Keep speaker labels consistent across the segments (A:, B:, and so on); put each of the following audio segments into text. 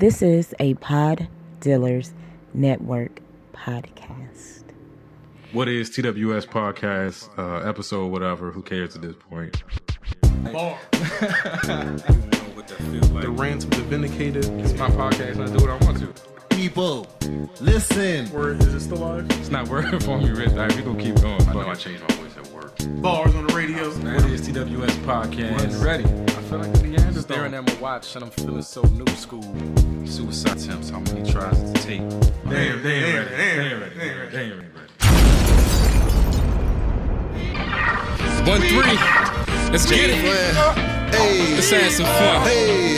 A: This is a Pod Dealers Network podcast.
B: What is TWS podcast, episode, whatever, who cares at this point?
C: Bar.
B: The rant of the vindicated. It's my podcast and I do what I want to.
D: People, listen.
C: Word, is it still live?
B: It's not working for me, Rich. All right, we gonna keep going.
E: I know I changed my voice at work.
C: Bars on the radio.
B: What is TWS podcast?
C: Ready.
B: I feel like the Neanderthal.
E: Staring at my watch and I'm feeling so new school. Suicide attempts, how many tries to take?
B: They ain't ready.
F: 1-3. Let's get it.
D: Hey,
F: Let's have some fun.
D: hey.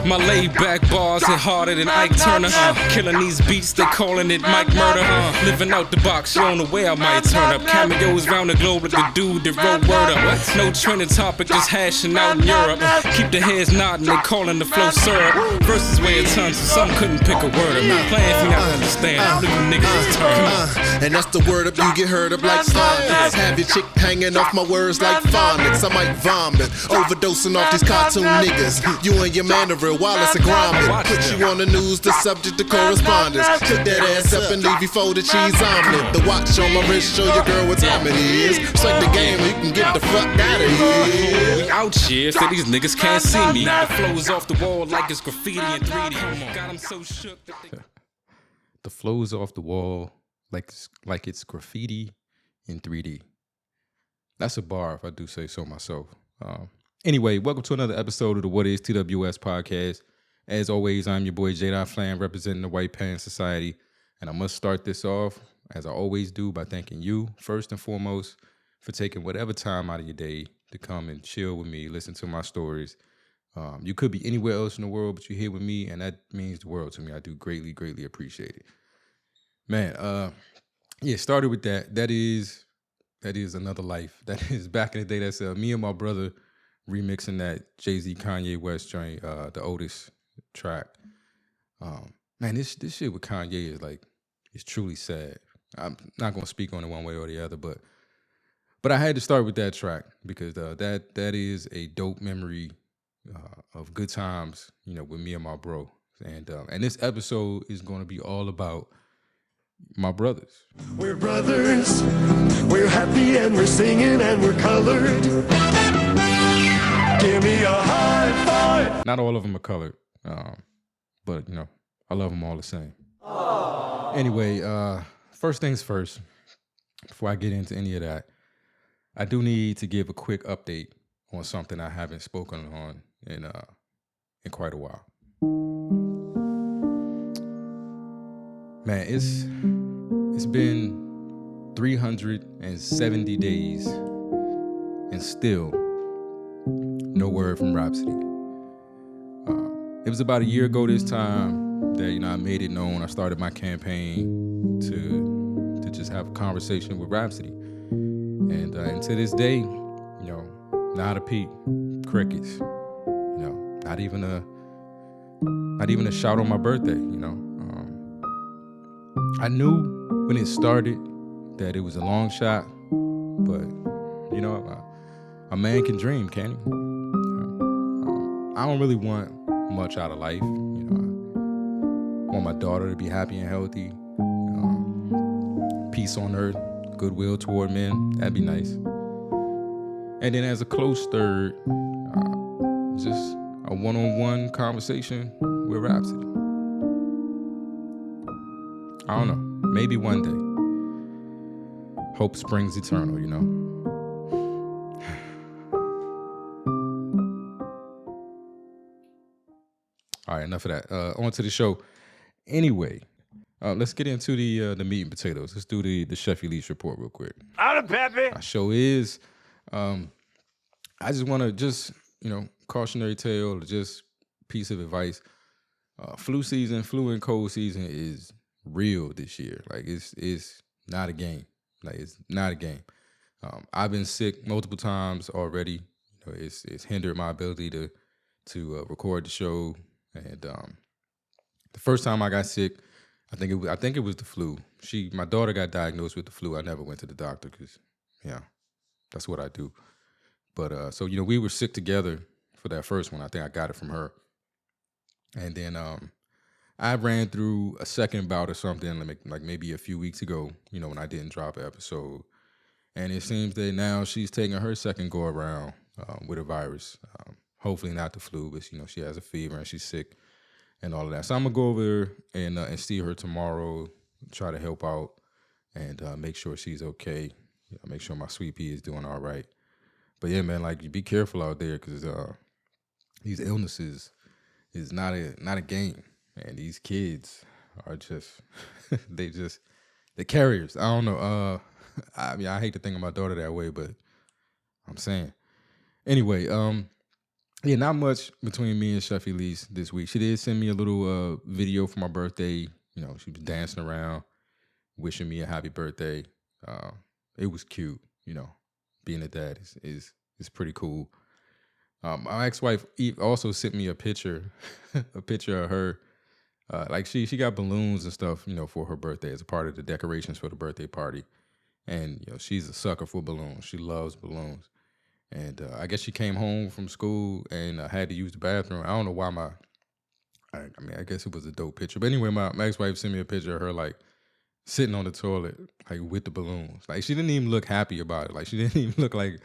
F: My laid back bars hit harder than Ike Turner. Killing these beats, they calling it Mike Murder. Living out the box, you don't know where I might turn up. Cameos round the globe like the dude that wrote word up. No trending topic, just hashing out in Europe. Keep the heads nodding, they calling the flow syrup. Versus way of tons, so some couldn't pick a word up. Playing if you not understand, look at niggas turn.
D: And that's the word up, you get heard up like phonics. Have your chick hanging off my words like phonics. I might vomit, overdosing off these cartoon niggas. You and your man are real Wallace and Gromit. Put you on the news, the subject to correspondence. Cook that ass up and leave you for the cheese omelet. The watch on my wrist show your girl what time it is. It's like the game, you can get the fuck out of here.
F: We out here, so these niggas can't see me. The flows off the wall like it's graffiti in 3D. Got 'em so shook that they...
E: The flows off the wall like it's graffiti in 3D. That's a bar if I do say so myself. Anyway, welcome to another episode of the What is TWS podcast. As always, I'm your boy Jadon Flam, representing the White Pants Society. And I must start this off, as I always do, by thanking you, first and foremost, for taking whatever time out of your day to come and chill with me, listen to my stories. You could be anywhere else in the world, but you're here with me, and that means the world to me. I do greatly, greatly appreciate it. Man, started with that. That is Another Life. That is back in the day. That's me and my brother remixing that Jay-Z Kanye West joint, the Otis track. Man, this shit with Kanye is like, it's truly sad. I'm not gonna speak on it one way or the other, but I had to start with that track because that is a dope memory of good times, you know, with me and my bro. And this episode is gonna be all about my brothers.
G: We're brothers, we're happy and we're singing and we're colored. Give me a high five.
E: Not all of them are colored, but, you know, I love them all the same. Aww. Anyway, first things first, before I get into any of that, I do need to give a quick update on something I haven't spoken on in quite a while. Man, it's been 370 days and still no word from Rhapsody. It was about a year ago this time that, you know, I made it known. I started my campaign to just have a conversation with Rhapsody. And to this day, you know, not a peep, crickets. You know, not even a shout on my birthday, you know. I knew when it started that it was a long shot, but, you know, a man can dream, can't he? I don't really want much out of life, you know. I want my daughter to be happy and healthy, peace on earth, goodwill toward men. That'd be nice. And then as a close third, just a one-on-one conversation with Rhapsody. I don't know. Maybe one day. Hope springs eternal, you know. All right, enough of that. On to the show. Anyway, let's get into the meat and potatoes. Let's do the Chef Elise report real quick.
G: Out of Pepe.
E: Our show is, I just want to you know, cautionary tale, just piece of advice. Flu and cold season is real this year. Like it's not a game. Like it's not a game. I've been sick multiple times already. You know, it's hindered my ability to record the show. And the first time I got sick, I think it was the flu. My daughter got diagnosed with the flu. I never went to the doctor because, yeah, that's what I do. But so, you know, we were sick together for that first one. I think I got it from her. And then I ran through a second bout or something like maybe a few weeks ago, when I didn't drop an episode. And it seems that now she's taking her second go around with a virus. Hopefully not the flu, but she has a fever and she's sick and all of that. So I'm gonna go over and see her tomorrow, try to help out and make sure she's okay. Make sure my sweet pea is doing all right. But yeah, man, like, be careful out there because these illnesses is not a game, and these kids are just they're carriers. I don't know. I mean, I hate to think of my daughter that way, but I'm saying anyway. Yeah, not much between me and Chef Elise this week. She did send me a little video for my birthday. She was dancing around, wishing me a happy birthday. It was cute. Being a dad is pretty cool. My ex-wife also sent me a picture of her. Like she got balloons and stuff, for her birthday as a part of the decorations for the birthday party. And she's a sucker for balloons. She loves balloons. And I guess she came home from school and had to use the bathroom. I don't know why I guess it was a dope picture. But anyway, my ex-wife sent me a picture of her like sitting on the toilet, like with the balloons. Like she didn't even look happy about it. Like she didn't even look like,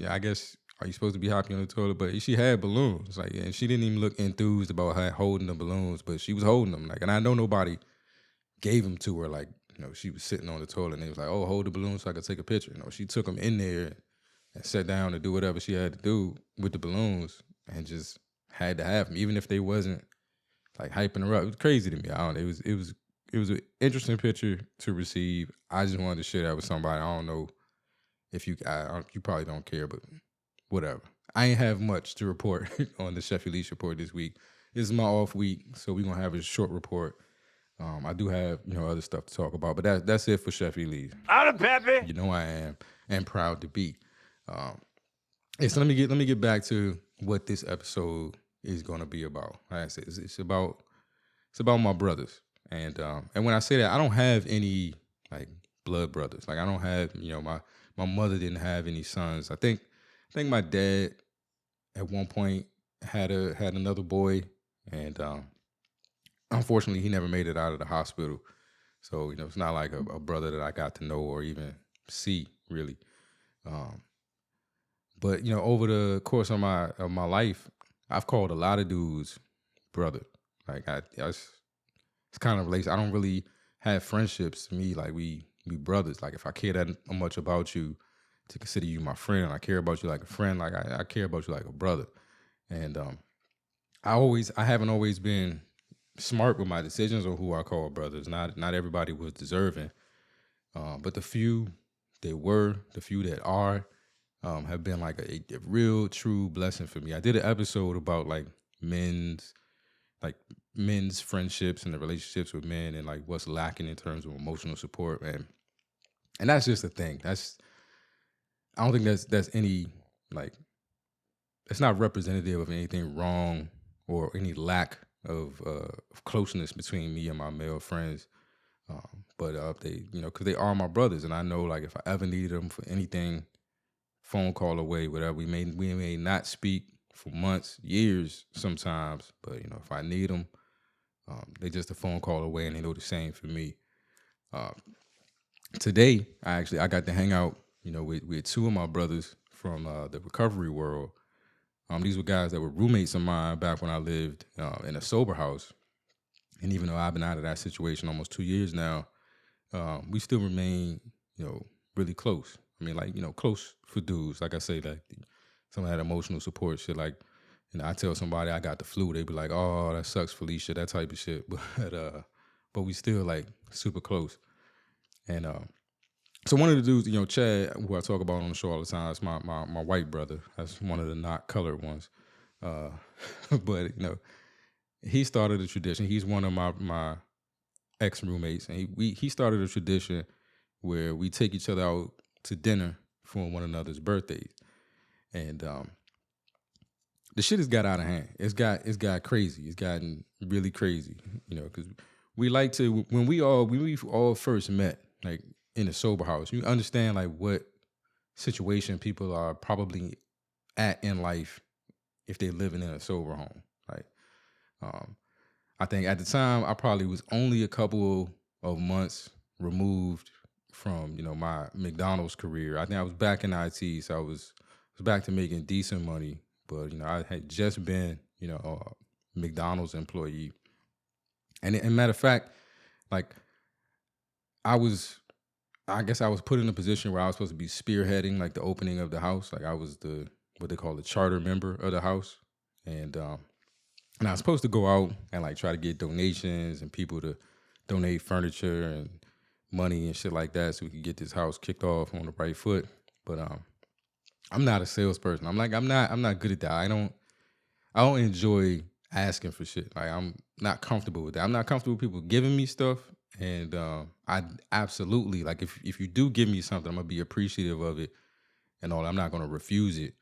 E: I guess, are you supposed to be happy on the toilet? But she had balloons, like, and she didn't even look enthused about her holding the balloons, but she was holding them. Like, and I know nobody gave them to her. Like, she was sitting on the toilet and they was like, "Oh, hold the balloons so I could take a picture." She took them in there and sat down to do whatever she had to do with the balloons and just had to have them, even if they wasn't like hyping her up. It was crazy to me. I don't know. It was an interesting picture to receive. I just wanted to share that with somebody. I don't know if you probably don't care, but whatever. I ain't have much to report on the Chef Elise report this week. This is my off week, so we're gonna have a short report. I do have other stuff to talk about, but that's it for Chef Elise.
H: I'm Peppy.
E: I am and proud to be. So let me get back to what this episode is gonna be about. Like I said, it's about my brothers, and when I say that, I don't have any like blood brothers. Like I don't have my mother didn't have any sons. I think my dad at one point had another boy, and unfortunately he never made it out of the hospital. So it's not like a brother that I got to know or even see really. But over the course of my life, I've called a lot of dudes brother. Like it's kind of related. I don't really have friendships. To me, like we brothers. Like if I care that much about you, to consider you my friend, I care about you like a friend. Like I care about you like a brother. And I haven't always been smart with my decisions on who I call brothers. Not everybody was deserving, but the few that are, have been like a real true blessing for me. I did an episode about like men's friendships and the relationships with men and like what's lacking in terms of emotional support, man. And that's just a thing. I don't think that's any like, it's not representative of anything wrong or any lack of closeness between me and my male friends. But they, because they are my brothers, and I know like if I ever needed them for anything, phone call away, whatever. We may not speak for months, years sometimes, but if I need them, they just a phone call away, and they know the same for me. Today, I got to hang out, with two of my brothers from the recovery world. These were guys that were roommates of mine back when I lived in a sober house. And even though I've been out of that situation almost 2 years now, we still remain, really close. I mean, like, close for dudes. Like I say, like some of that emotional support shit. Like, I tell somebody I got the flu, they be like, "Oh, that sucks, Felicia," that type of shit. But we still like super close. And so one of the dudes, Chad, who I talk about on the show all the time, is my white brother. That's one of the not colored ones. But he started a tradition. He's one of my ex roommates, and he started a tradition where we take each other out to dinner for one another's birthdays, and the shit has got out of hand. It's got crazy. It's gotten really crazy. Because we like to when we all first met, like in a sober house, you understand like what situation people are probably at in life if they're living in a sober home. Like I think at the time I probably was only a couple of months removed from, you know, my McDonald's career. I think I was back in IT, so I was back to making decent money. But, you know, I had just been, you know, a McDonald's employee. And matter of fact, like I guess I was put in a position where I was supposed to be spearheading like the opening of the house. Like I was what they call the charter member of the house. And I was supposed to go out and like try to get donations and people to donate furniture and money and shit like that so we could get this house kicked off on the right foot. But I'm not a salesperson. I'm not good at that. I don't enjoy asking for shit. Like I'm not comfortable with that. I'm not comfortable with people giving me stuff. And I absolutely, like if you do give me something, I'm gonna be appreciative of it and all. I'm not gonna refuse it,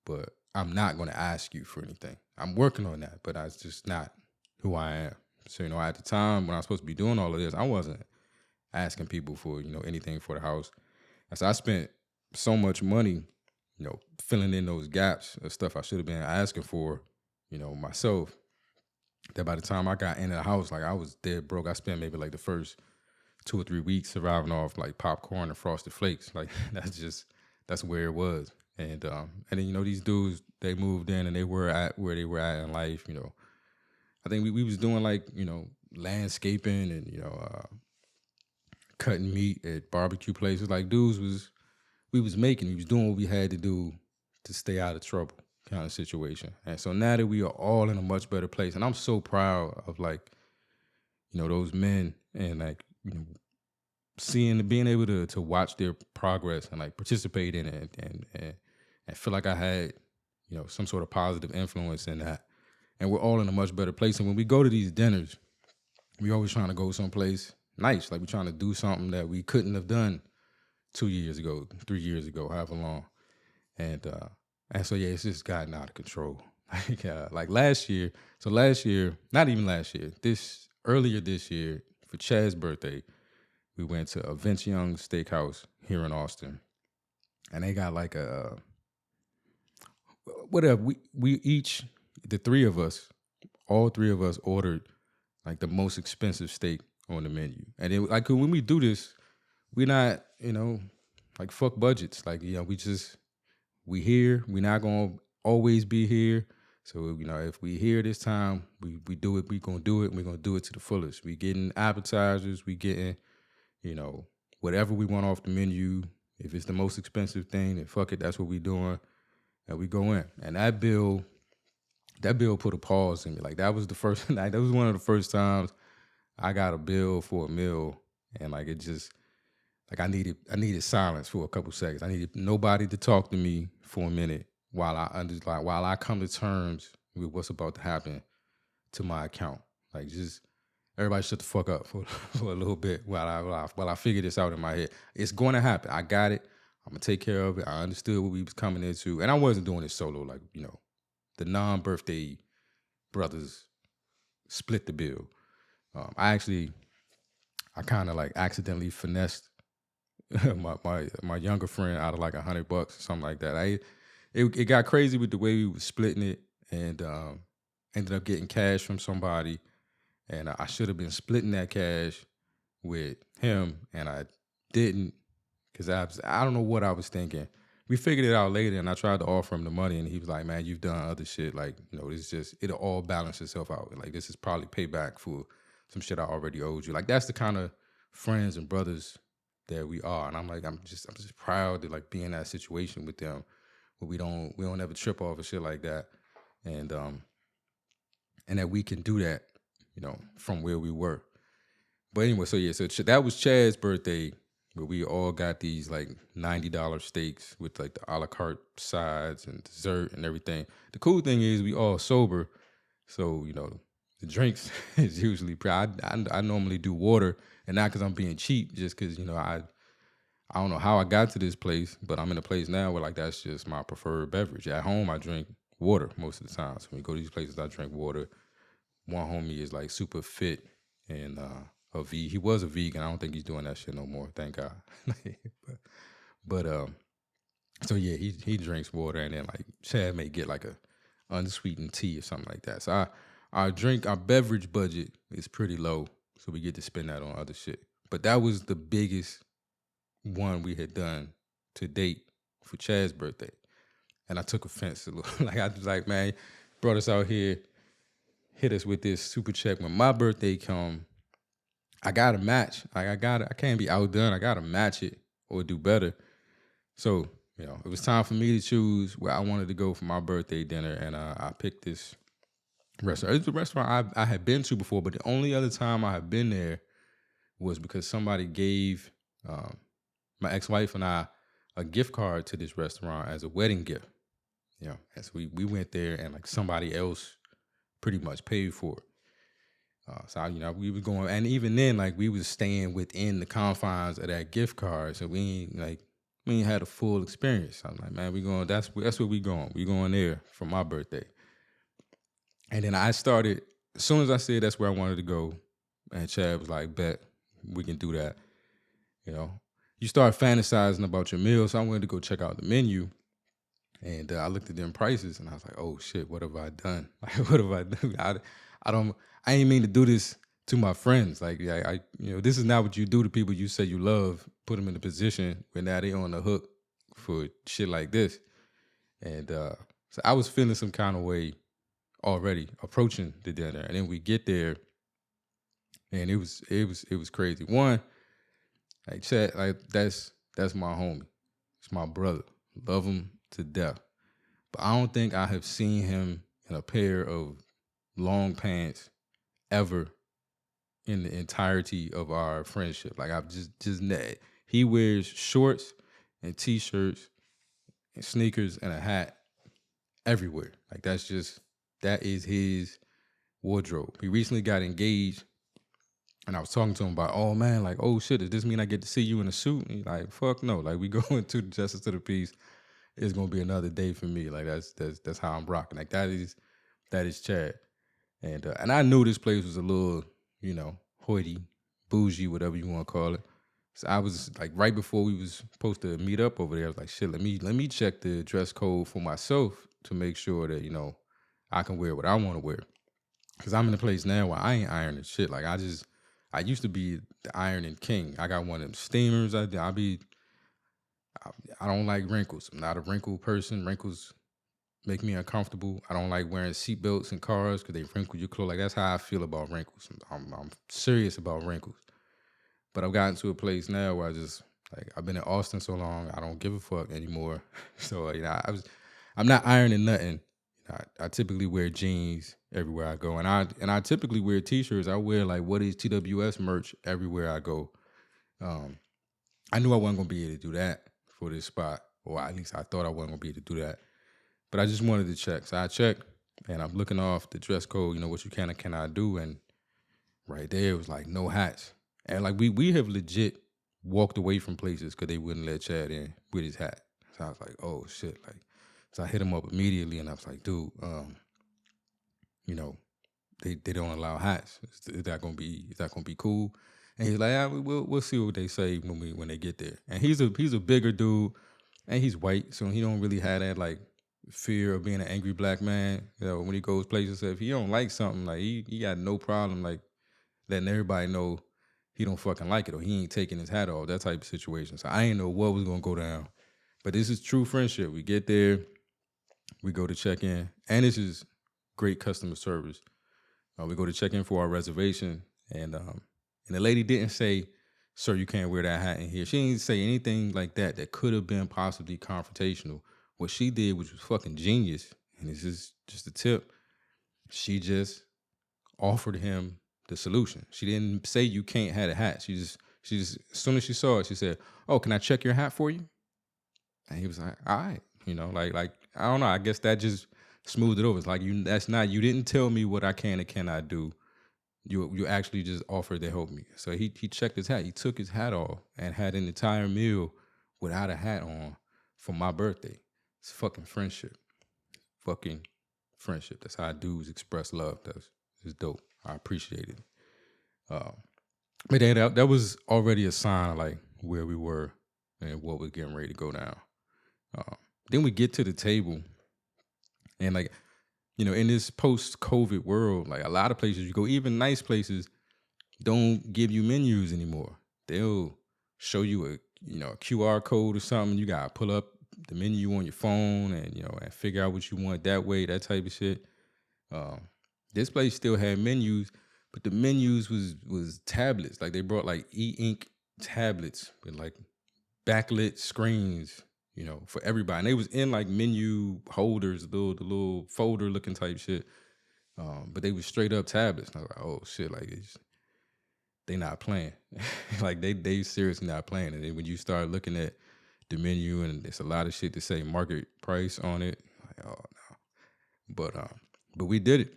E: but I'm not gonna ask you for anything. I'm working on that, but that's just not who I am. So, you know, at the time when I was supposed to be doing all of this, I wasn't asking people for, you know, anything for the house. And so I spent so much money, you know, filling in those gaps of stuff I should have been asking for, you know, myself, that by the time I got into the house, like I was dead broke. I spent maybe like the first 2 or 3 weeks surviving off like popcorn and Frosted Flakes. Like that's where it was. And then, you know, these dudes, they moved in and they were at where they were at in life, you know. I think we was doing like, you know, landscaping and, you know, cutting meat at barbecue places. Like dudes we was doing what we had to do to stay out of trouble kind of situation. And so now that we are all in a much better place, and I'm so proud of like, you know, those men and like, you know, being able to watch their progress and like participate in it and feel like I had, you know, some sort of positive influence in that. And we're all in a much better place. And when we go to these dinners, we always trying to go someplace nice. Like we're trying to do something that we couldn't have done 2 years ago, 3 years ago, however long. And so, yeah, it's just gotten out of control. Like last year, not even last year, earlier this year, for Chad's birthday, we went to a Vince Young Steakhouse here in Austin. And they got like whatever, we each, all three of us ordered like the most expensive steak on the menu. And it, like when we do this, we're not, you know, like fuck budgets. Like, you know, we here, we're not gonna always be here. So, you know, if we here this time, we do it, we gonna do it, and we're gonna do it to the fullest. We getting appetizers, we getting, you know, whatever we want off the menu. If it's the most expensive thing, then fuck it, that's what we doing. And we go in. And that bill put a pause in me. Like that was the first night, that was one of the first times I got a bill for a meal, and like it just, like I needed silence for a couple seconds. I needed nobody to talk to me for a minute while I come to terms with what's about to happen to my account. Like just everybody shut the fuck up for a little bit while I figure this out in my head. It's going to happen. I got it. I'm gonna take care of it. I understood what we was coming into, and I wasn't doing it solo. Like, you know, the non-birthday brothers split the bill. I kind of like accidentally finessed my younger friend out of like $100 or something like that. It got crazy with the way we were splitting it, and ended up getting cash from somebody, and I should have been splitting that cash with him, and I didn't, because I don't know what I was thinking. We figured it out later, and I tried to offer him the money, and he was like, "Man, you've done other shit. Like, you know, it's just, it'll all balance itself out. Like, this is probably payback for some shit I already owed you." Like, that's the kind of friends and brothers that we are. And I'm just proud to like be in that situation with them where we don't ever trip off of shit like that. And that we can do that, you know, from where we were. But anyway, so that was Chad's birthday, where we all got these like $90 steaks with like the a la carte sides and dessert and everything. The cool thing is we all sober, so, you know, the drinks is usually I normally do water, and not because I'm being cheap, just because, you know, I don't know how I got to this place, but I'm in a place now where like that's just my preferred beverage. At home, I drink water most of the time. So when we go to these places, I drink water. One homie is like super fit and he was a vegan. I don't think he's doing that shit no more, thank God. but so yeah, he drinks water, and then like Chad may get like a unsweetened tea or something like that. So our beverage budget is pretty low, so we get to spend that on other shit. But that was the biggest one we had done to date for Chad's birthday. And I took offense a little. Like, I was like, man, brought us out here, hit us with this super check. When my birthday come, I got to match. Like, I can't be outdone. I got to match it or do better. So, you know, it was time for me to choose where I wanted to go for my birthday dinner. And I picked this restaurant. It's a restaurant I had been to before, but the only other time I had been there was because somebody gave my ex-wife and I a gift card to this restaurant as a wedding gift. You know, as we went there and like somebody else pretty much paid for it. So, you know, we were going, and even then, like, we was staying within the confines of that gift card. So we ain't had a full experience. I'm like, man, that's where we going. We going there for my birthday. And then I started, as soon as I said that's where I wanted to go, and Chad was like, bet, we can do that. You know, you start fantasizing about your meal. So I wanted to go check out the menu. And I looked at them prices and I was like, oh shit, what have I done? Like, what have I done? I ain't mean to do this to my friends. Like, I you know, this is not what you do to people you say you love. Put them in a position where now they on the hook for shit like this. And so I was feeling some kind of way already approaching the dinner. And then we get there and it was crazy. One, like, Chad, like, that's my homie. It's my brother. Love him to death. But I don't think I have seen him in a pair of long pants ever in the entirety of our friendship. Like, I've just he wears shorts and t-shirts and sneakers and a hat everywhere. Like, that is his wardrobe. He recently got engaged and I was talking to him about, oh man, like, oh shit, does this mean I get to see you in a suit? And he's like, fuck no. Like, we going to the Justice of the Peace. It's gonna be another day for me. Like, that's how I'm rocking. Like, that is Chad. And I knew this place was a little, you know, hoity, bougie, whatever you want to call it. So I was like, right before we was supposed to meet up over there, I was like, shit, let me check the dress code for myself to make sure that, you know, I can wear what I want to wear. Cause I'm in a place now where I ain't ironing shit. Like, I used to be the ironing king. I got one of them steamers. I don't like wrinkles. I'm not a wrinkle person. Wrinkles make me uncomfortable. I don't like wearing seatbelts in cars because they wrinkle your clothes. Like, that's how I feel about wrinkles. I'm serious about wrinkles. But I've gotten to a place now where I've been in Austin so long, I don't give a fuck anymore. So, you know, I'm not ironing nothing. I typically wear jeans everywhere I go. And I typically wear t-shirts. I wear, like, what is TWS merch everywhere I go. I knew I wasn't going to be able to do that for this spot. Or at least I thought I wasn't going to be able to do that. But I just wanted to check. So I checked, and I'm looking off the dress code, you know, what you can and cannot do. And right there, it was like, no hats. And, like, we have legit walked away from places because they wouldn't let Chad in with his hat. So I was like, oh, shit. Like, so I hit him up immediately, and I was like, dude, you know, they don't allow hats. Is that gonna be cool? And he's like, yeah, we'll see what they say when they get there. And he's a bigger dude, and he's white, so he don't really have that, like, fear of being an angry black man. You know, when he goes places, if he don't like something, like, he got no problem, like, letting everybody know he don't fucking like it or he ain't taking his hat off, that type of situation. So I ain't know what was gonna go down. But this is true friendship. We get there, we go to check in, and this is great customer service. We go to check in for our reservation, and the lady didn't say, sir, you can't wear that hat in here. She didn't say anything like that could have been possibly confrontational. What she did, which was fucking genius, and this is just a tip, she just offered him the solution. She didn't say you can't have a hat. She just as soon as she saw it, she said, oh, can I check your hat for you? And he was like, all right. You know, like I don't know. I guess that just smoothed it over. It's like, you didn't tell me what I can and cannot do. You actually just offered to help me. So he checked his hat. He took his hat off and had an entire meal without a hat on for my birthday. It's fucking friendship. Fucking friendship. That's how dudes express love. It's dope. I appreciate it. But that was already a sign of, like, where we were and what was getting ready to go down. Then we get to the table, and, like, in this post-COVID world, like a lot of places you go, even nice places, don't give you menus anymore. They'll show you a QR code or something. You gotta pull up the menu on your phone and and figure out what you want that way, that type of shit. This place still had menus, but the menus was tablets. Like they brought like e-ink tablets with like backlit screens, for everybody. And they was in like menu holders, the little folder looking type shit. But they was straight up tablets. And I was like, oh shit, like they not playing. Like they seriously not playing. And then when you start looking at the menu and there's a lot of shit to say market price on it, like, oh no. But we did it.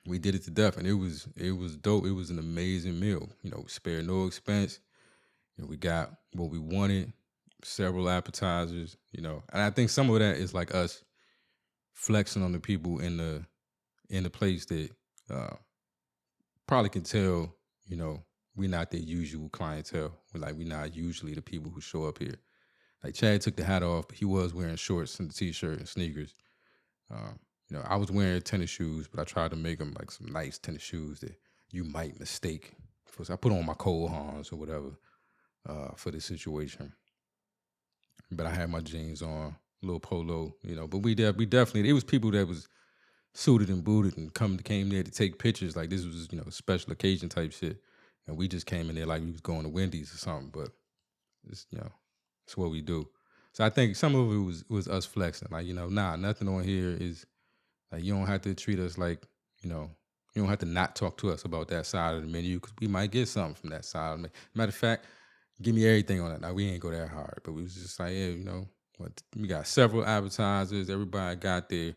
E: We did it to death, and it was dope. It was an amazing meal. Spared no expense. We got what we wanted, several appetizers. And I think some of that is like us flexing on the people in the place that probably can tell. We're not their usual clientele. We're not usually the people who show up here. Like Chad took the hat off, but he was wearing shorts and a t-shirt and sneakers. I was wearing tennis shoes, but I tried to make them like some nice tennis shoes that you might mistake. So I put on my Cole Haans or whatever for this situation. But I had my jeans on, a little polo, But we definitely, it was people that was suited and booted and came there to take pictures. Like this was, special occasion type shit. And we just came in there like we was going to Wendy's or something. But it's, it's what we do. So I think some of it was us flexing. Like, nothing on here is like, you don't have to treat us like, you don't have to not talk to us about that side of the menu because we might get something from that side of the menu. Matter of fact, give me everything on it. Now, we ain't go that hard, but we was just like, yeah, we got several appetizers. Everybody got their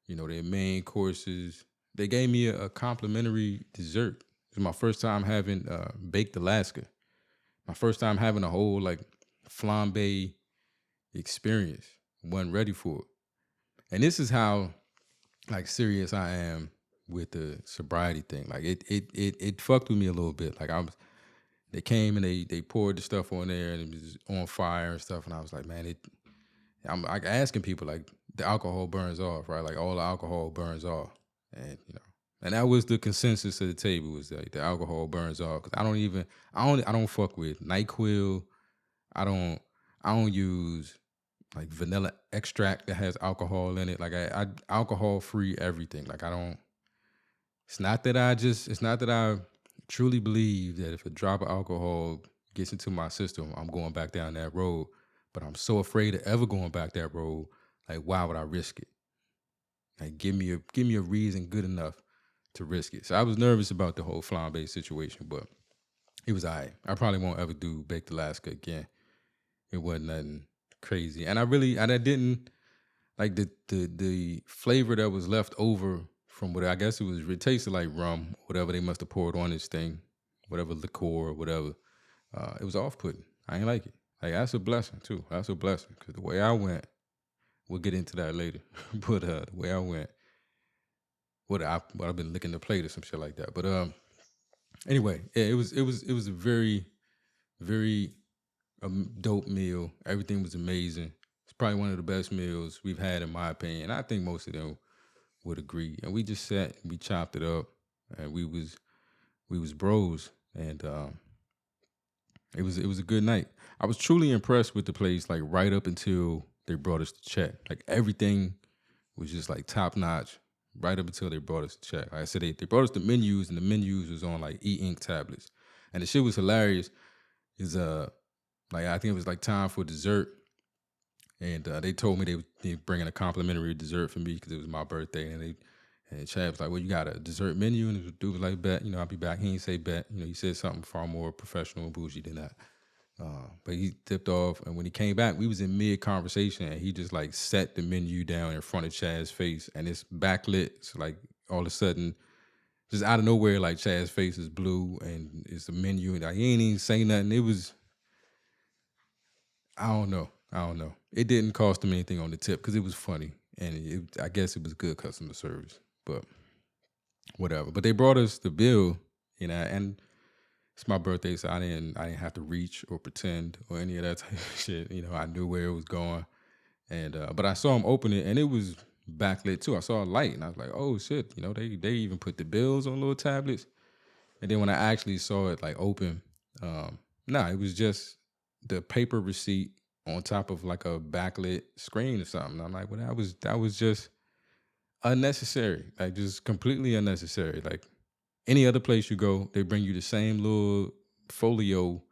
E: main courses. They gave me a complimentary dessert. It was my first time having baked Alaska. My first time having a whole, like, flambe experience. Wasn't ready for it. And this is how, like, serious I am with the sobriety thing. Like, it fucked with me a little bit. Like, they came and they poured the stuff on there and it was on fire and stuff. And I was like, man, I'm like asking people, like, the alcohol burns off, right? Like, all the alcohol burns off. And, and that was the consensus at the table, was like the alcohol burns off. Cause I don't fuck with NyQuil. I don't use like vanilla extract that has alcohol in it. Like I alcohol free everything. Like it's not that I truly believe that if a drop of alcohol gets into my system, I'm going back down that road. But I'm so afraid of ever going back that road. Like, why would I risk it? Like, give me a reason good enough to risk it. So I was nervous about the whole flambe situation, but it was all right. I probably won't ever do baked Alaska again. It wasn't nothing crazy. And I didn't like the flavor that was left over from what I guess it tasted like rum, whatever they must have poured on this thing, whatever liqueur or whatever. It was off-putting. I ain't like it. Like, that's a blessing too. That's a blessing. Because the way I went, we'll get into that later. But the way I went, I've been licking the plate or some shit like that. But anyway, yeah, it was a very, very dope meal. Everything was amazing. It's probably one of the best meals we've had, in my opinion. I think most of them would agree. And we just sat, we chopped it up, and we was bros, and it was a good night. I was truly impressed with the place, like right up until they brought us the check. Like everything was just like top notch, right up until they brought us the check. Like I said, they brought us the menus, and the menus was on like e-ink tablets, and the shit was hilarious. Is like I think it was like time for dessert. And they told me they bringing a complimentary dessert for me because it was my birthday. And Chad was like, well, you got a dessert menu? And the dude was like, bet, I'll be back. He didn't say bet. He said something far more professional and bougie than that. But he tipped off. And when he came back, we was in mid-conversation. And he just like set the menu down in front of Chad's face. And it's backlit. So like all of a sudden, just out of nowhere, like Chad's face is blue. And it's a menu. And like, he ain't even say nothing. It was, I don't know. It didn't cost them anything on the tip because it was funny. And I guess it was good customer service. But whatever. But they brought us the bill, and it's my birthday, so I didn't have to reach or pretend or any of that type of shit. I knew where it was going. And but I saw him open it, and it was backlit too. I saw a light and I was like, oh shit, you know, they even put the bills on little tablets. And then when I actually saw it like open, it was just the paper receipt on top of like a backlit screen or something. I'm like, well, that was just unnecessary, like just completely unnecessary. Like any other place you go, they bring you the same little folio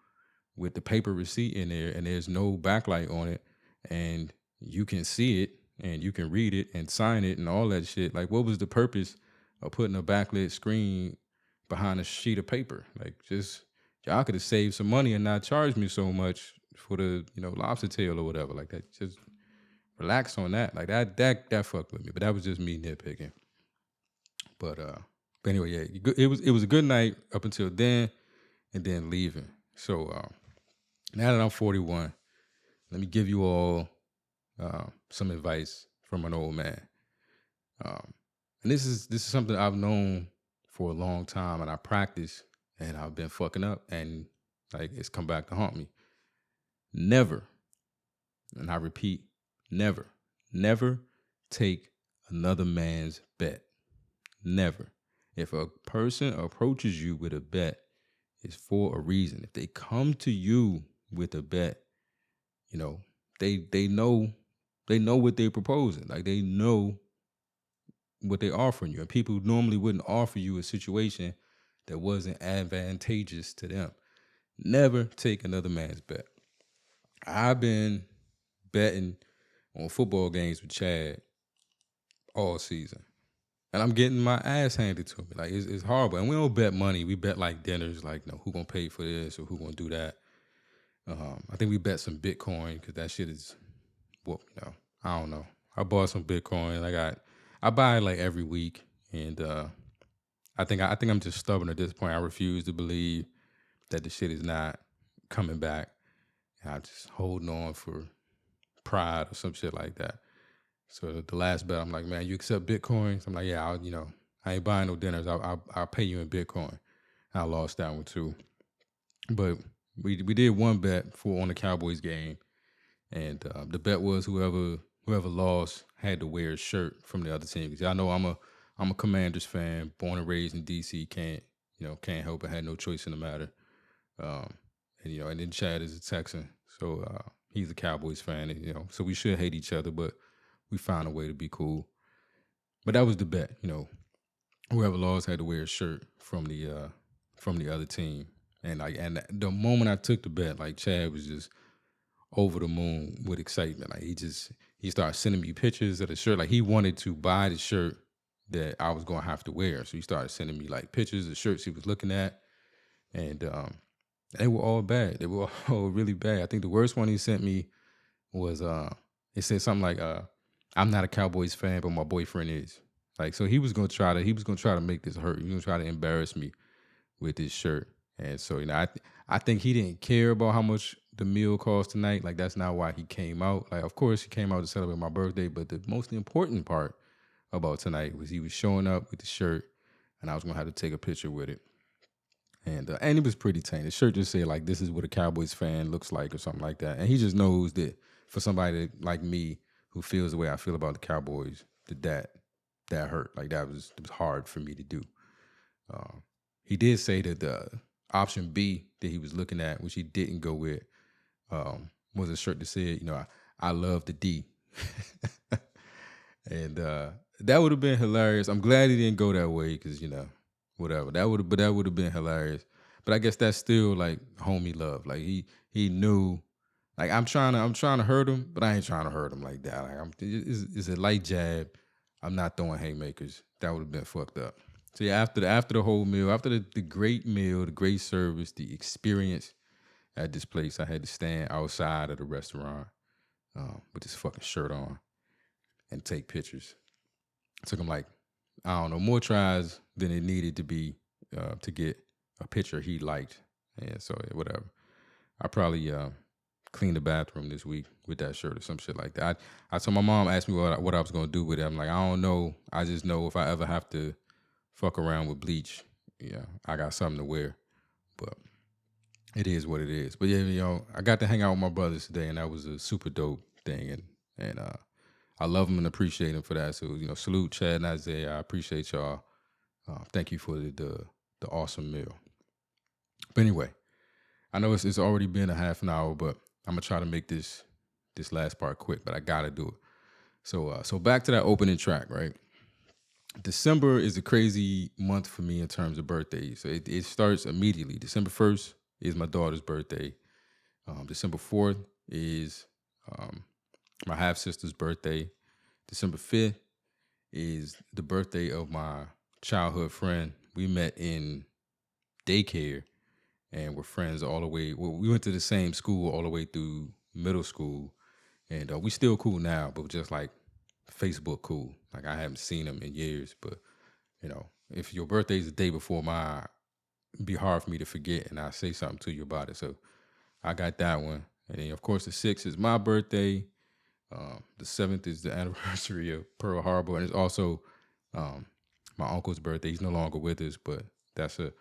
E: with the paper receipt in there, and there's no backlight on it, and you can see it and you can read it and sign it and all that shit. Like, what was the purpose of putting a backlit screen behind a sheet of paper? Like, just y'all could have saved some money and not charged me so much for the, you know, lobster tail or whatever. Like that, just relax on that. Like that fucked with me. But that was just me nitpicking. But anyway, yeah, it was a good night up until then, and then leaving. So now that I'm 41, let me give you all some advice from an old man. And this is something I've known for a long time, and I practice, and I've been fucking up, and like it's come back to haunt me. Never, and I repeat, never take another man's bet. Never. If a person approaches you with a bet, it's for a reason. If they come to you with a bet, you know, they know what they're proposing. Like, they know what they're offering you. And people normally wouldn't offer you a situation that wasn't advantageous to them. Never take another man's bet. I've been betting on football games with Chad all season, and I'm getting my ass handed to me. Like, it's horrible. And we don't bet money. We bet like dinners, like, you know, who gonna pay for this or who gonna do that. I think we bet some Bitcoin because that shit is, well, you know, I don't know. I bought some Bitcoin. I buy it like every week, and I think I'm just stubborn at this point. I refuse to believe that the shit is not coming back. And I'm just holding on for pride or some shit like that. So the last bet, I'm like, man, you accept Bitcoin? So I'm like, yeah, I ain't buying no dinners. I'll pay you in Bitcoin. I lost that one too. But we did one bet on the Cowboys game, and the bet was whoever lost had to wear a shirt from the other team. Because I know I'm a Commanders fan, born and raised in DC. Can't help it. Had no choice in the matter. And then Chad is a Texan, so he's a Cowboys fan. And, you know, so we should hate each other, but we found a way to be cool. But that was the bet. You know, whoever lost had to wear a shirt from the other team. And the moment I took the bet, like, Chad was just over the moon with excitement. Like, he started sending me pictures of the shirt. Like, he wanted to buy the shirt that I was gonna have to wear. So he started sending me like pictures of shirts he was looking at, and they were all bad. They were all really bad. I think the worst one he sent me was it said something like, "I'm not a Cowboys fan, but my boyfriend is." Like, so he was gonna try to make this hurt. He was gonna try to embarrass me with this shirt. And so, you know, I think he didn't care about how much the meal cost tonight. Like, that's not why he came out. Like, of course he came out to celebrate my birthday, but the most important part about tonight was he was showing up with the shirt, and I was gonna have to take a picture with it. And it was pretty tame. The shirt just said, like, "This is what a Cowboys fan looks like," or something like that. And he just knows that for somebody like me who feels the way I feel about the Cowboys, that hurt. Like, it was hard for me to do. He did say that the option B that he was looking at, which he didn't go with, was a shirt that said, you know, I love the D. And that would have been hilarious. I'm glad he didn't go that way because, you know, whatever. That would have been hilarious. But I guess that's still like homie love. Like, he knew, like, I'm trying to hurt him, but I ain't trying to hurt him like that. Like, it's a light jab. I'm not throwing haymakers. That would have been fucked up. So yeah, after the whole meal, after the great meal, the great service, the experience at this place, I had to stand outside of the restaurant with this fucking shirt on and take pictures. It took him like, I don't know, more tries than it needed to be to get a picture he liked. And so, yeah, whatever. I probably cleaned the bathroom this week with that shirt or some shit like that. I told my mom, asked me what I was going to do with it. I'm like, I don't know. I just know if I ever have to fuck around with bleach, yeah, I got something to wear. But it is what it is. But yeah, you know, I got to hang out with my brothers today, and that was a super dope thing. And I love him and appreciate him for that. So, you know, salute Chad and Isaiah. I appreciate y'all. Thank you for the awesome meal. But anyway, I know it's already been a half an hour, but I'm gonna try to make this last part quick, but I gotta do it. So back to that opening track, right? December is a crazy month for me in terms of birthdays. So it starts immediately. December 1st is my daughter's birthday. December 4th is my half-sister's birthday. December 5th is the birthday of my childhood friend. We met in daycare and we're friends all the way. Well, we went to the same school all the way through middle school. And we still cool now, but just like Facebook cool. Like I haven't seen him in years, but you know, if your birthday is the day before mine, it'd be hard for me to forget and I say something to you about it. So I got that one. And then of course the 6th is my birthday. The 7th is the anniversary of Pearl Harbor. And it's also my uncle's birthday. He's no longer with us, but that's an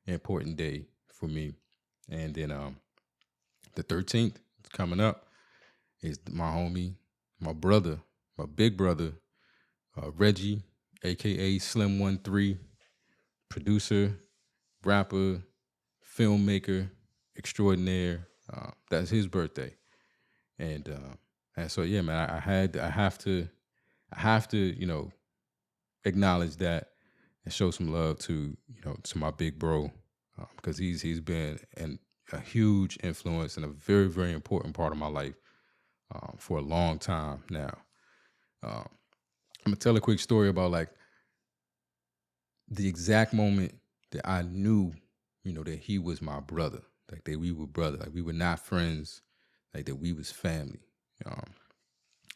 E: important day for me. And then the 13th is coming up. Is my homie, my brother, my big brother, Reggie, a.k.a. Slim13, producer, rapper, filmmaker, extraordinaire. That's his birthday. And so, yeah, man, I have to, you know, acknowledge that and show some love to, you know, to my big bro, because he's been a huge influence and a very, very important part of my life. For a long time now. I'm gonna tell a quick story about like the exact moment that I knew, you know, that he was my brother, like that we were brothers, like we were not friends, like that we was family.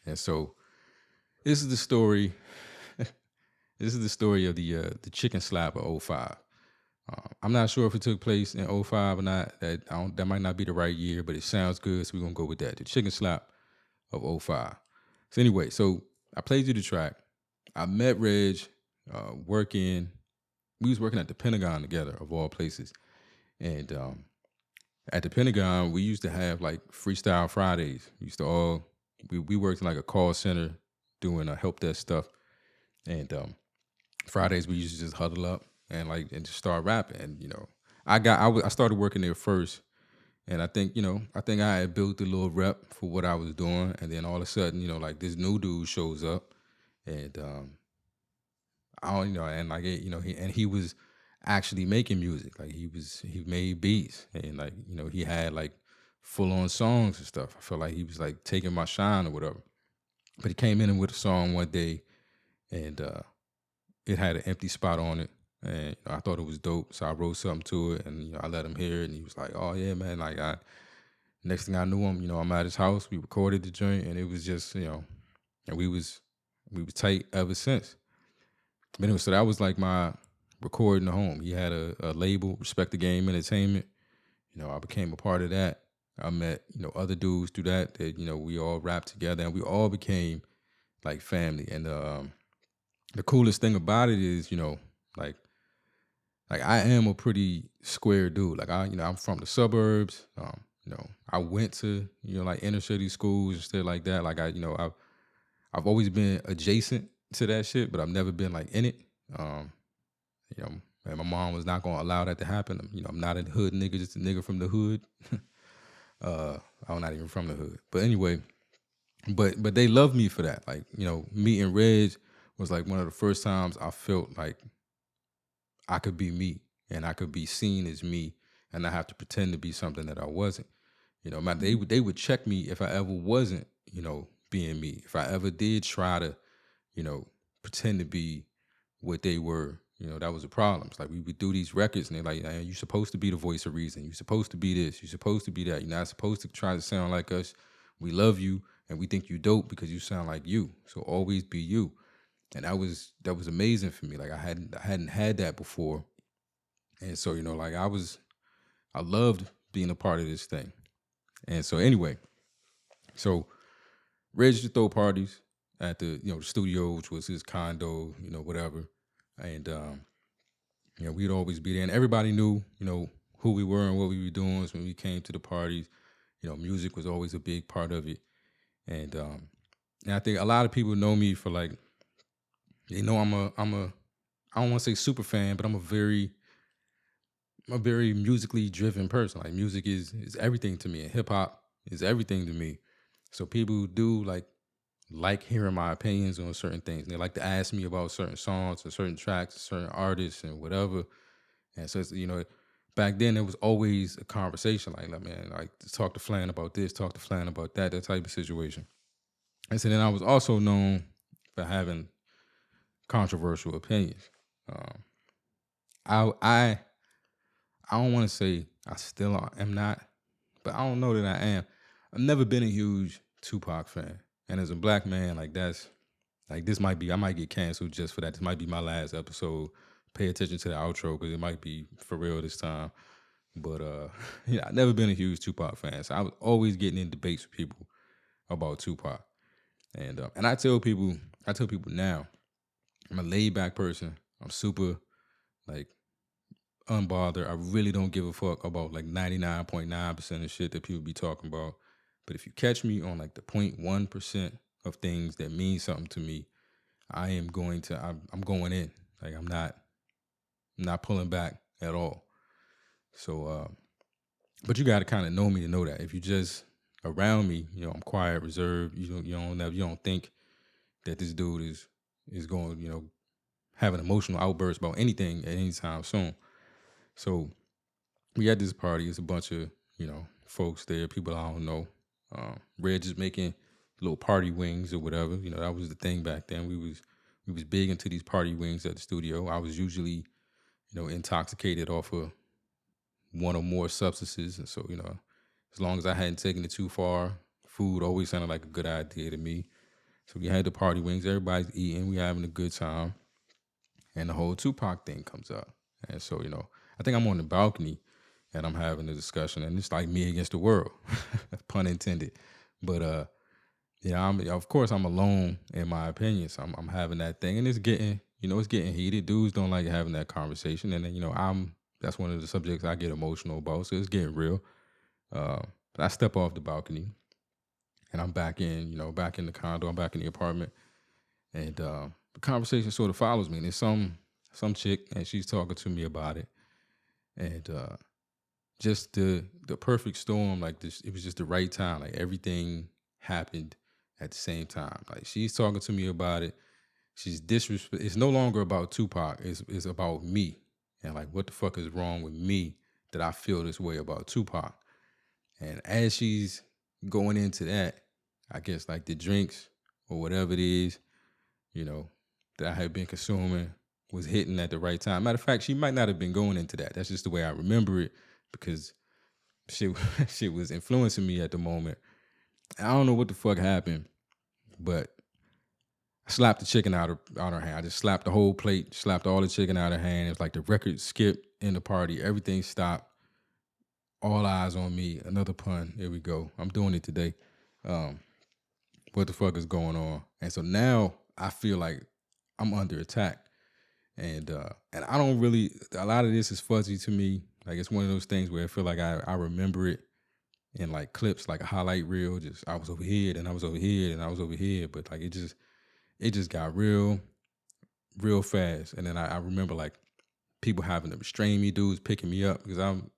E: And so this is the story. This is the story of the chicken slap of 05. I'm not sure if it took place in 05 or not. That might not be the right year, but it sounds good, so we're gonna go with that. The chicken slap of 05. So anyway, I played you the track. I met Reg working. We was working at the Pentagon together, of all places. And at the Pentagon, we used to have like Freestyle Fridays. We worked in like a call center doing help desk stuff. And Fridays we used to just huddle up and just start rapping. And you know, I started working there first. And I think I had built a little rep for what I was doing. And then all of a sudden, you know, like this new dude shows up and he was actually making music. Like he made beats and like, you know, he had like full on songs and stuff. I felt like he was like taking my shine or whatever. But he came in with a song one day and it had an empty spot on it. And I thought it was dope, so I wrote something to it, and you know, I let him hear it, and he was like, "Oh yeah, man!" Like, next thing I knew him, you know, I'm at his house. We recorded the joint, and it was just, you know, and we was tight ever since. But anyway, so that was like my recording at home. He had a label, Respect the Game Entertainment. You know, I became a part of that. I met, you know, other dudes through that, you know, we all rapped together, and we all became like family. And the coolest thing about it is, you know, like I am a pretty square dude. Like I'm from the suburbs. You know, I went to, you know, like inner city schools and stuff like that. Like I've always been adjacent to that shit, but I've never been like in it. You know, and my mom was not gonna allow that to happen. You know, I'm not a hood nigga, just a nigga from the hood. I'm not even from the hood. But anyway, but they love me for that. Like, you know, meeting Reg was like one of the first times I felt like I could be me and I could be seen as me and not have to pretend to be something that I wasn't. You know, they would check me if I ever wasn't, you know, being me. If I ever did try to, you know, pretend to be what they were, you know, that was a problem. It's like we would do these records and they're like, you're supposed to be the voice of reason. You're supposed to be this. You're supposed to be that. You're not supposed to try to sound like us. We love you and we think you dope because you sound like you. So always be you. And that was amazing for me. Like I hadn't had that before. And so, you know, like I loved being a part of this thing. And so anyway, so Reg used to throw parties at the, you know, the studio, which was his condo, you know, whatever. And, you know, we'd always be there. And everybody knew, you know, who we were and what we were doing. So when we came to the parties, you know, music was always a big part of it. And And I think a lot of people know me for like, they know I'm a I don't want to say super fan, but I'm a very musically driven person. Like music is everything to me, and hip hop is everything to me. So people do like hearing my opinions on certain things. They like to ask me about certain songs or certain tracks, certain artists and whatever. And so it's, back then it was always a conversation. Like man, like talk to Flan about this, talk to Flan about that type of situation. And so then I was also known for having controversial opinions. I don't want to say I still am not, but I don't know that I am. I've never been a huge Tupac fan. And as a black man, this might be, I might get canceled just for that. This might be my last episode. Pay attention to the outro because it might be for real this time. But I've never been a huge Tupac fan. So I was always getting in debates with people about Tupac. And I tell people now, I'm a laid back person. I'm super unbothered. I really don't give a fuck about 99.9% of shit that people be talking about. But if you catch me on the 0.1% of things that mean something to me, I'm going in. I'm not pulling back at all. So, but you got to kind of know me to know that. If you just around me, I'm quiet, reserved. You don't think that this dude is going, have an emotional outburst about anything at any time soon. So we at this party. It's a bunch of folks there, people I don't know. Red just making little party wings or whatever. That was the thing back then. We was big into these party wings at the studio. I was usually intoxicated off of one or more substances, and so as long as I hadn't taken it too far, food always sounded like a good idea to me. So we had the party wings. Everybody's eating. We having a good time, and the whole Tupac thing comes up. And so I think I'm on the balcony and I'm having a discussion, and it's like me against the world, pun intended. But of course I'm alone in my opinion. So I'm having that thing, and it's getting heated. Dudes don't like having that conversation, and then that's one of the subjects I get emotional about. So it's getting real. But I step off the balcony, and I'm back in the condo. I'm back in the apartment, and the conversation sort of follows me. And there's some chick, and she's talking to me about it, and just the perfect storm. It was just the right time. Everything happened at the same time. She's talking to me about it. She's disrespect. It's no longer about Tupac. It's about me, and what the fuck is wrong with me that I feel this way about Tupac. And as she's going into that, I guess the drinks or whatever it is, that I had been consuming was hitting at the right time. Matter of fact, she might not have been going into that. That's just the way I remember it, because she was influencing me at the moment. I don't know what the fuck happened, but I slapped the chicken out her hand. I just slapped the whole plate, slapped all the chicken out of her hand. It was like the record skipped in the party. Everything stopped. All eyes on me. Another pun. Here we go. I'm doing it today. What the fuck is going on? And so now I feel like I'm under attack. And I don't really, a lot of this is fuzzy to me. It's one of those things where I feel like I remember it in clips, like a highlight reel. Just I was over here, and I was over here, and I was over here. But it just got real fast. And then I remember people having to restrain me, dudes picking me up, because I'm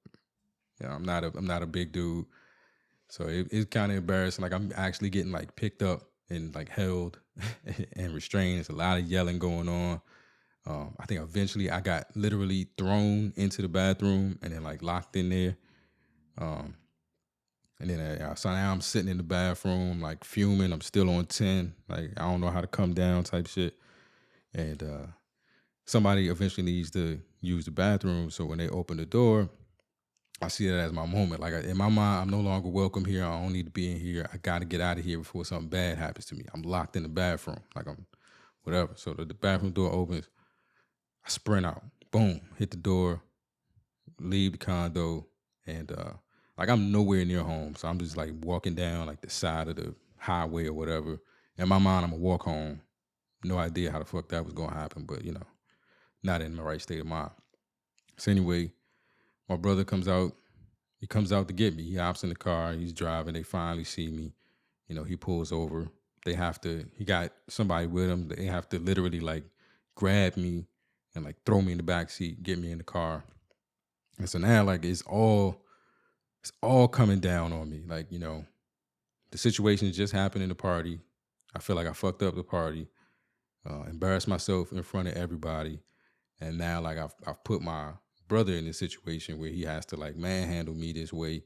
E: not a big dude. So it's kind of embarrassing. I'm actually getting picked up and held and restrained. There's a lot of yelling going on. I think eventually I got literally thrown into the bathroom and then locked in there. And then so now I'm sitting in the bathroom fuming. I'm still on 10. I don't know how to come down type shit. And somebody eventually needs to use the bathroom. So when they open the door, I see that as my moment. In my mind, I'm no longer welcome here. I don't need to be in here. I got to get out of here before something bad happens to me. I'm locked in the bathroom. I'm whatever. So the bathroom door opens. I sprint out. Boom. Hit the door. Leave the condo. And I'm nowhere near home. So I'm just walking down the side of the highway or whatever. In my mind, I'm going to walk home. No idea how the fuck that was going to happen. But, not in my right state of mind. So anyway, my brother comes out. He comes out to get me. He hops in the car. He's driving. They finally see me. He pulls over he got somebody with him. They have to literally like grab me and like throw me in the back seat, get me in the car. And so now like it's all coming down on me. Like, you know, the situation just happened in the party. I feel like I fucked up the party, embarrassed myself in front of everybody. And now like I've put my brother in this situation where he has to like manhandle me this way.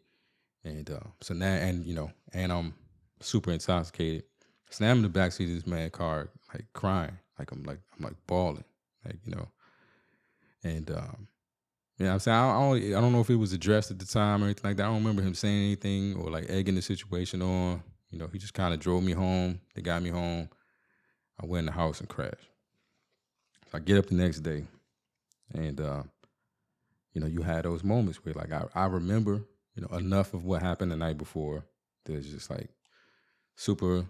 E: And so now, and you know, and I'm super intoxicated. So now I'm in the backseat of this man's car, like crying, I'm like bawling, like, you know. And you know what I'm saying? I don't know if it was addressed at the time or anything like that. I don't remember him saying anything or like egging the situation on. You know, he just kind of drove me home. They got me home. I went in the house and crashed. So I get up the next day, and you know, you had those moments where like I remember, you know, enough of what happened the night before. There's just like super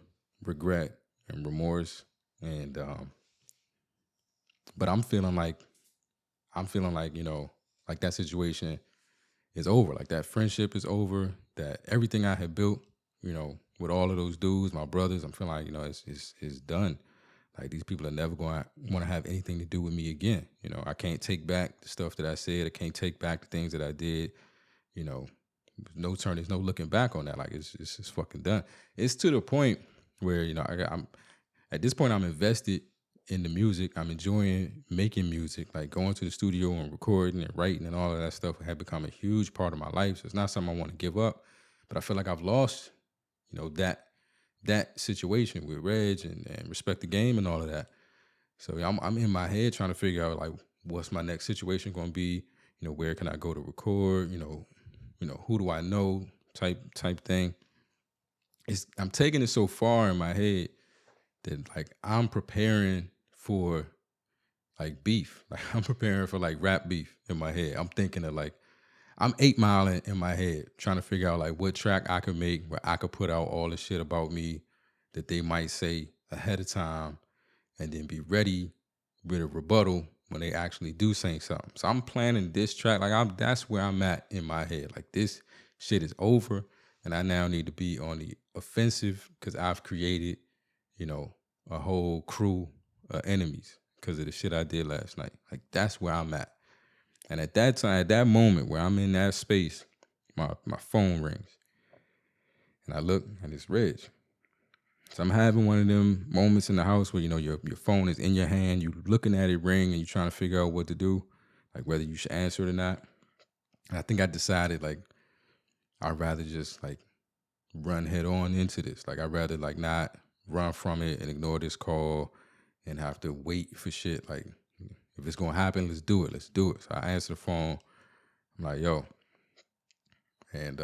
E: regret and remorse, and but I'm feeling like, you know, like that situation is over, like that friendship is over, that everything I had built, you know, with all of those dudes, my brothers, I'm feeling like, you know, it's done. Like these people are never going to want to have anything to do with me again. You know, I can't take back the stuff that I said. I can't take back the things that I did. You know, there's no looking back on that. Like it's fucking done. It's to the point where, you know, I'm at this point I'm invested in the music. I'm enjoying making music, like going to the studio and recording and writing and all of that stuff had become a huge part of my life. So it's not something I want to give up, but I feel like I've lost, you know, that situation with Reg and Respect the Game and all of that. So I'm in my head trying to figure out like what's my next situation going to be. You know, where can I go to record? You know, who do I know? Type thing. I'm taking it so far in my head that like I'm preparing for like beef. Like I'm preparing for like rap beef in my head. I'm thinking of like I'm 8 Mile in my head, trying to figure out like what track I could make where I could put out all the shit about me that they might say ahead of time, and then be ready with a rebuttal when they actually do say something. So I'm planning this track. Like that's where I'm at in my head. Like this shit is over, and I now need to be on the offensive because I've created, you know, a whole crew of enemies because of the shit I did last night. Like that's where I'm at. And at that time, at that moment where I'm in that space, my phone rings. And I look and it's Reg. So I'm having one of them moments in the house where, you know, your phone is in your hand, you looking at it ring and you're trying to figure out what to do, like whether you should answer it or not. And I think I decided like I'd rather just like run head on into this. Like I'd rather like not run from it and ignore this call and have to wait for shit. Like if it's gonna happen, let's do it. So I answer the phone. I'm like, yo. And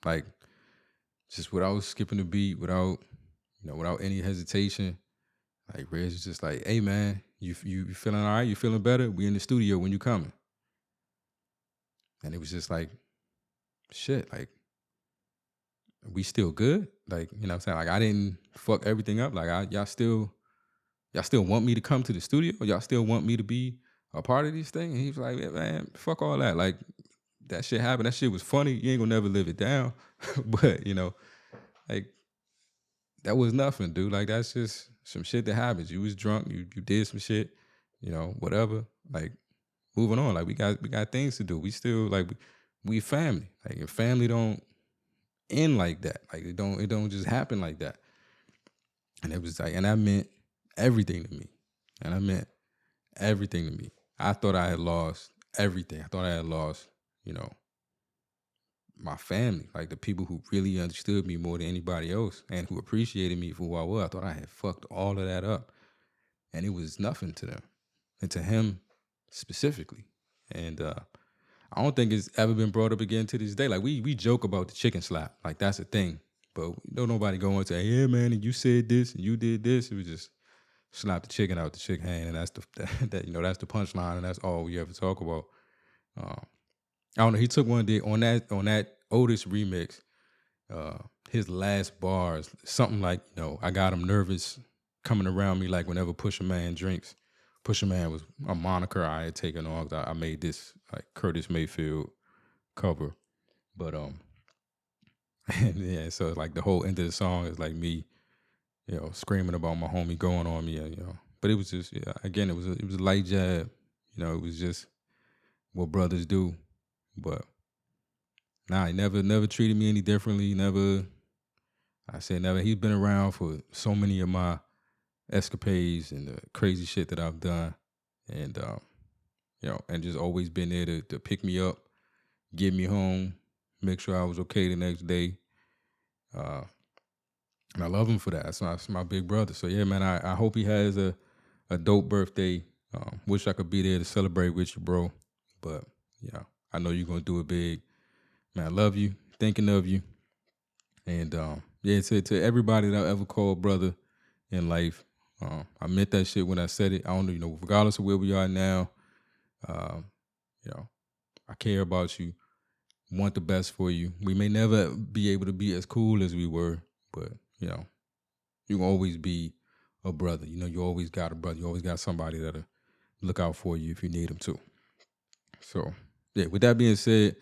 E: like just without skipping a beat, without any hesitation, like Reg is just like, hey man, you feeling all right? You feeling better? We in the studio when you coming. And it was just like, shit, like we still good? Like, you know what I'm saying? Like I didn't fuck everything up. Like y'all still want me to come to the studio? Y'all still want me to be a part of this thing? And he was like, yeah, man, fuck all that. Like that shit happened. That shit was funny. You ain't gonna never live it down. But, you know, like that was nothing, dude. Like that's just some shit that happens. You was drunk, you did some shit, you know, whatever. Like moving on. Like we got things to do. We still like we family. Like your family don't end like that. Like it don't just happen like that. And it was like, and that meant everything to me. I thought I had lost everything. I thought I had lost, you know, my family, like the people who really understood me more than anybody else and who appreciated me for who I was. I thought I had fucked all of that up. And it was nothing to them and to him specifically. And I don't think it's ever been brought up again to this day. Like we joke about the chicken slap. Like that's a thing. But don't nobody go and say, yeah, man, and you said this and you did this. It was just slap the chicken out the chicken hand, and that's that's the punchline, and that's all we ever talk about. I don't know. He took one day on that Otis remix. His last bars, something like, you know, I got him nervous coming around me like whenever Pusha Man drinks. Pusha Man was a moniker I had taken on. I made this like Curtis Mayfield cover, but and yeah. So like the whole end of the song is like me, screaming about my homie going on me, But it was just, again, it was a light jab. It was just what brothers do. But nah, he never treated me any differently. Never. He's been around for so many of my escapades and the crazy shit that I've done, and and just always been there to pick me up, get me home, make sure I was okay the next day. And I love him for that. That's my big brother. So yeah, man, I hope he has a dope birthday. Wish I could be there to celebrate with you, bro. But I know you're gonna do it big. Man, I love you, thinking of you. And to everybody that I ever called brother in life, I meant that shit when I said it. I don't know, regardless of where we are now, I care about you, want the best for you. We may never be able to be as cool as we were, but you can always be a brother. You always got a brother. You always got somebody that'll look out for you if you need them to. So, yeah, with that being said,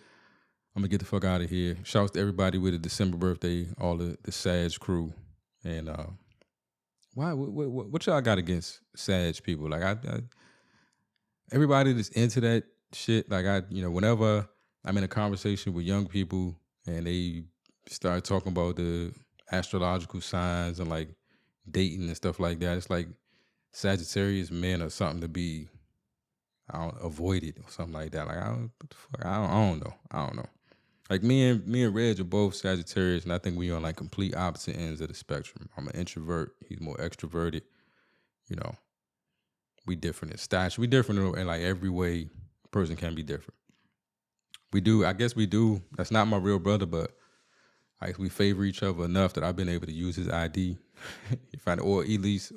E: I'm going to get the fuck out of here. Shouts to everybody with a December birthday, all the Sag crew. And what y'all got against Sag people? Like, I everybody that's into that shit, like, whenever I'm in a conversation with young people and they start talking about the astrological signs and like dating and stuff like that, it's like Sagittarius men are something to be avoided or something like that. Like, I don't know. Like me and Reg are both Sagittarius, and I think we on like complete opposite ends of the spectrum. I'm an introvert. He's more extroverted. We different in stature. We different in like every way a person can be different. I guess we do. That's not my real brother, but we favor each other enough that I've been able to use his ID.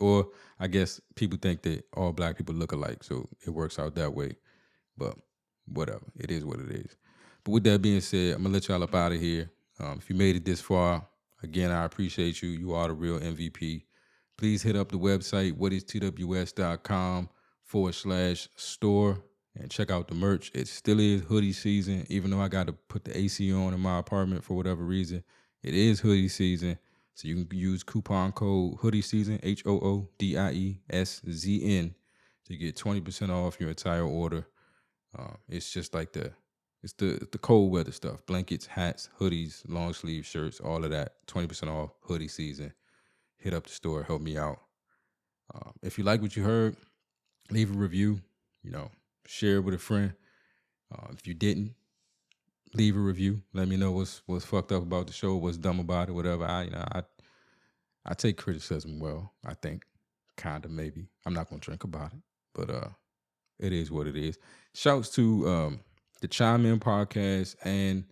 E: Or I guess people think that all black people look alike, so it works out that way. But whatever, it is what it is. But with that being said, I'm gonna let y'all up out of here. If you made it this far, again, I appreciate you. You are the real MVP. Please hit up the website, whatistws.com/store, and check out the merch. It still is hoodie season, even though I got to put the AC on in my apartment for whatever reason. It is hoodie season. So you can use coupon code hoodie season, HOODIESZN, to get 20% off your entire order. It's just like the cold weather stuff: blankets, hats, hoodies, long sleeve shirts, all of that. 20% off hoodie season. Hit up the store, help me out. If you like what you heard, leave a review. Share it with a friend. If you didn't, leave a review. Let me know what's fucked up about the show, what's dumb about it, whatever. I take criticism well, I think. Kinda, maybe. I'm not gonna drink about it. But it is what it is. Shouts to the Chime In podcast and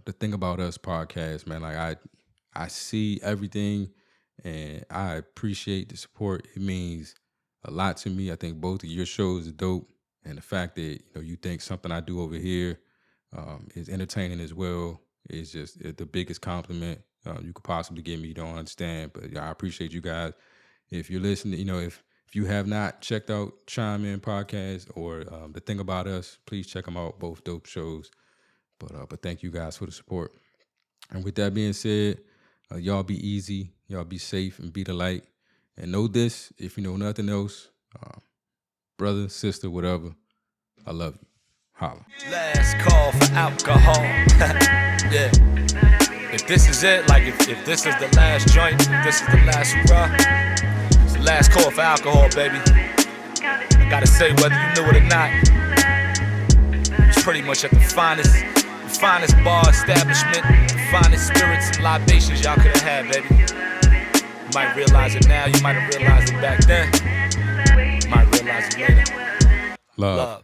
E: the Thing About Us podcast, man. Like I see everything and I appreciate the support. It means a lot to me. I think both of your shows are dope. And the fact that you think something I do over here is entertaining as well is just the biggest compliment you could possibly give me. You don't understand, but I appreciate you guys. If you're listening, if you have not checked out Chime In podcast or the Thing About Us, please check them out. Both dope shows. But thank you guys for the support. And with that being said, y'all be easy, y'all be safe, and be the light. And know this: if you know nothing else, brother, sister, whatever, I love you. Holla.
H: Last call for alcohol. Yeah. If this is it, like if this is the last joint, if this is the last hurrah, it's the last call for alcohol, baby. I gotta say, whether you knew it or not, it's pretty much at the finest bar establishment, the finest spirits and libations y'all could have had, baby. You might realize it now, you might have realized it back then. You might realize it later.
E: Love.